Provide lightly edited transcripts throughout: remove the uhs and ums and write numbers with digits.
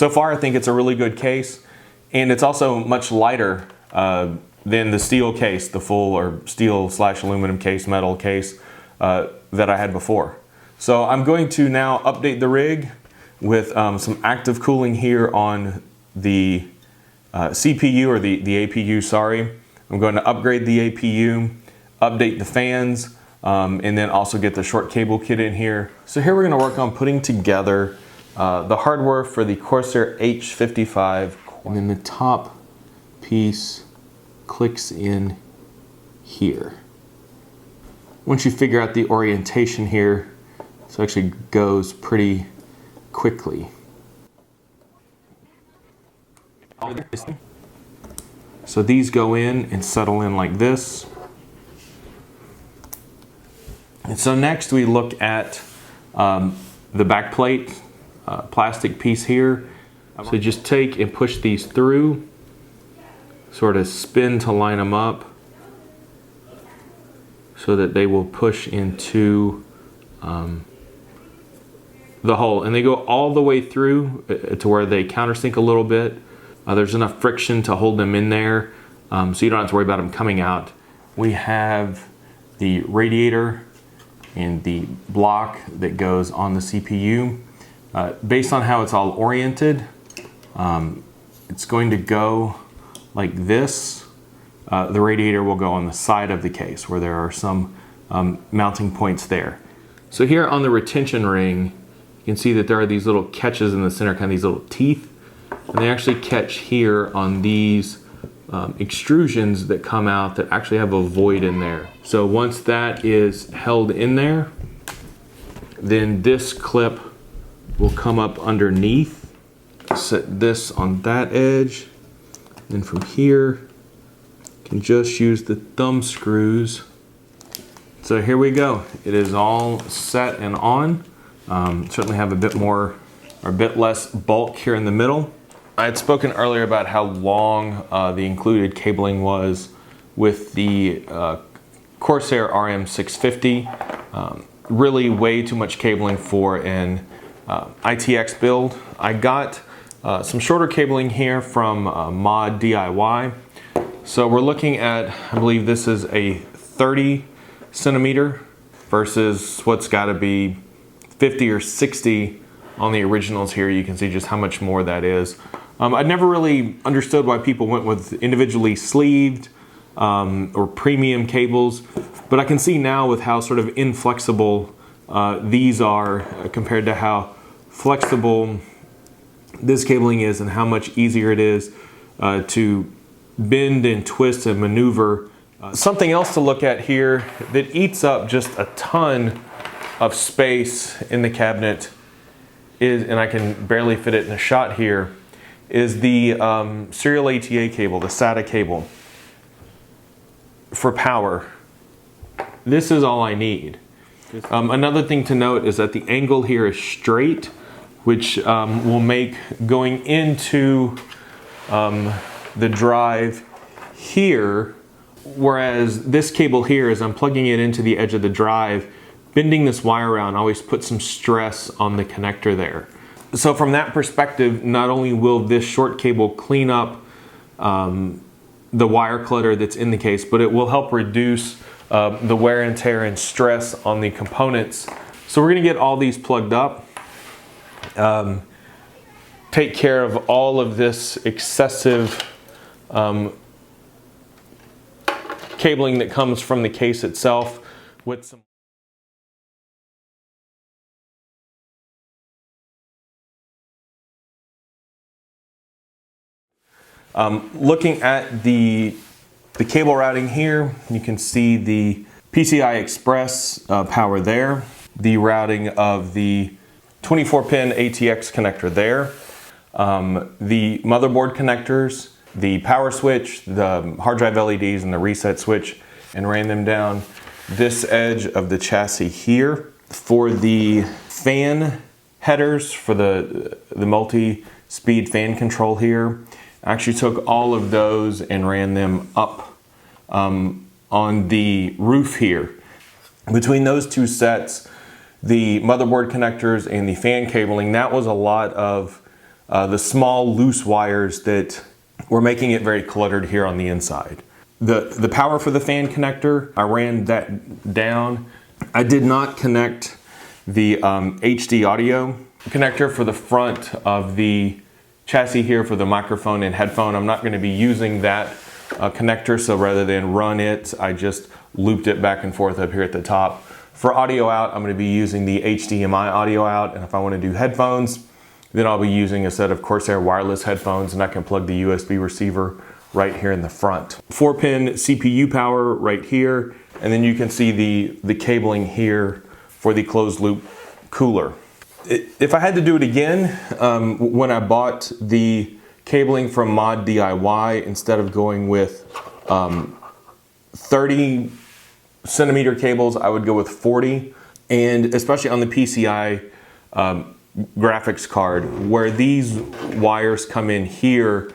So far, I think it's a really good case, and it's also much lighter than the steel case, the full or steel/aluminum case, metal case that I had before. So I'm going to now update the rig with some active cooling here on the CPU, or the APU, sorry. I'm going to upgrade the APU, update the fans, and then also get the short cable kit in here. So here we're going to work on putting together the hardware for the Corsair H55, and then the top piece clicks in here. Once you figure out the orientation here, this actually goes pretty quickly. So these go in and settle in like this. And so next we look at the back plate, plastic piece here. So just take and push these through, sort of spin to line them up so that they will push into the hole. And they go all the way through to where they countersink a little bit. There's enough friction to hold them in there, so you don't have to worry about them coming out. We have the radiator and the block that goes on the CPU. Based on how it's all oriented, it's going to go like this. The radiator will go on the side of the case where there are some mounting points there. So here on the retention ring, you can see that there are these little catches in the center, kind of these little teeth. And they actually catch here on these extrusions that come out that actually have a void in there. So once that is held in there, then this clip will come up underneath. Set this on that edge. Then from here, you can just use the thumb screws. So here we go. It is all set and on. Certainly have a bit more or a bit less bulk here in the middle. I had spoken earlier about how long the included cabling was with the Corsair RM650. Really way too much cabling for an ITX build. I got some shorter cabling here from Mod DIY. So we're looking at, I believe this is a 30 centimeter versus what's got to be 50 or 60 on the originals here. You can see just how much more that is. I'd never really understood why people went with individually sleeved or premium cables, but I can see now with how sort of inflexible these are compared to how flexible this cabling is and how much easier it is to bend and twist and maneuver. Something else to look at here that eats up just a ton of space in the cabinet is, and I can barely fit it in a shot here, is the serial ATA cable, the SATA cable for power. This is all I need. Another thing to note is that the angle here is straight, which will make going into the drive here, whereas this cable here, as I'm plugging it into the edge of the drive, bending this wire around always puts some stress on the connector there. So from that perspective, not only will this short cable clean up the wire clutter that's in the case, but it will help reduce the wear and tear and stress on the components. So we're gonna get all these plugged up, take care of all of this excessive cabling that comes from the case itself with some looking at the cable routing here, you can see the PCI Express power there, the routing of the 24-pin ATX connector there, the motherboard connectors, the power switch, the hard drive LEDs, and the reset switch, and ran them down this edge of the chassis here. For the fan headers, for the multi-speed fan control here, I actually took all of those and ran them up on the roof here. Between those two sets, the motherboard connectors and the fan cabling, that was a lot of the small loose wires that were making it very cluttered here on the inside. The power for the fan connector, I ran that down. I did not connect the HD audio connector for the front of the chassis here for the microphone and headphone. I'm not going to be using that connector, so rather than run it, I just looped it back and forth up here at the top. For audio out, I'm going to be using the HDMI audio out, and if I want to do headphones, then I'll be using a set of Corsair wireless headphones, and I can plug the USB receiver right here in the front. 4-pin CPU power right here, and then you can see the cabling here for the closed loop cooler. If I had to do it again, when I bought the cabling from Mod DIY, instead of going with 30 centimeter cables, I would go with 40, and especially on the PCI graphics card, where these wires come in here,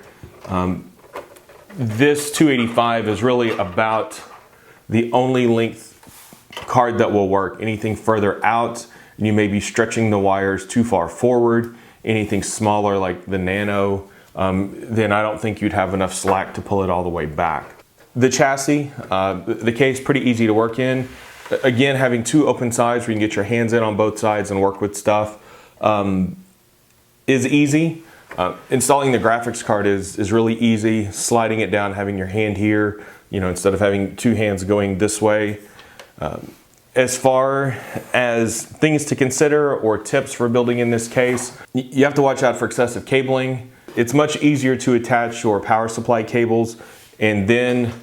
this 285 is really about the only length card that will work. Anything further out, you may be stretching the wires too far forward. Anything smaller like the Nano, then I don't think you'd have enough slack to pull it all the way back. The chassis, the case, pretty easy to work in. Again, having two open sides where you can get your hands in on both sides and work with stuff is easy. Installing the graphics card is really easy. Sliding it down, having your hand here, instead of having two hands going this way. As far as things to consider or tips for building in this case, you have to watch out for excessive cabling. It's much easier to attach your power supply cables and then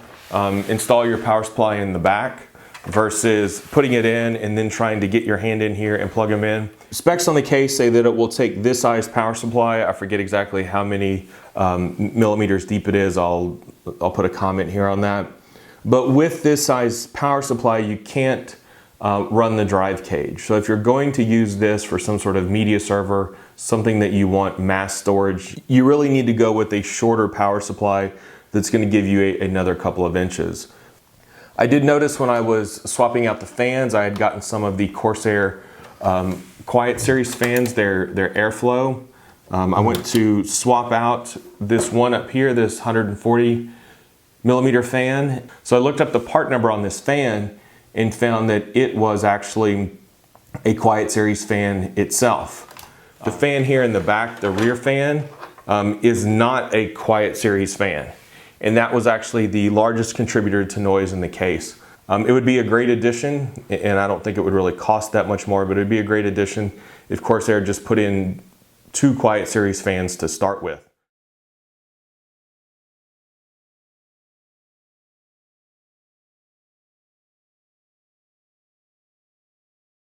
install your power supply in the back versus putting it in and then trying to get your hand in here and plug them in. Specs on the case say that it will take this size power supply. I forget exactly how many millimeters deep it is. I'll put a comment here on that. But with this size power supply, you can't run the drive cage. So if you're going to use this for some sort of media server, something that you want mass storage, you really need to go with a shorter power supply that's going to give you another couple of inches. I did notice when I was swapping out the fans, I had gotten some of the Corsair Quiet Series fans, their airflow. I went to swap out this one up here, this 140 millimeter fan. So I looked up the part number on this fan and found that it was actually a Quiet Series fan itself. The fan here in the back, the rear fan, is not a Quiet Series fan. And that was actually the largest contributor to noise in the case. It would be a great addition, and I don't think it would really cost that much more, but it would be a great addition if Corsair just put in two Quiet Series fans to start with.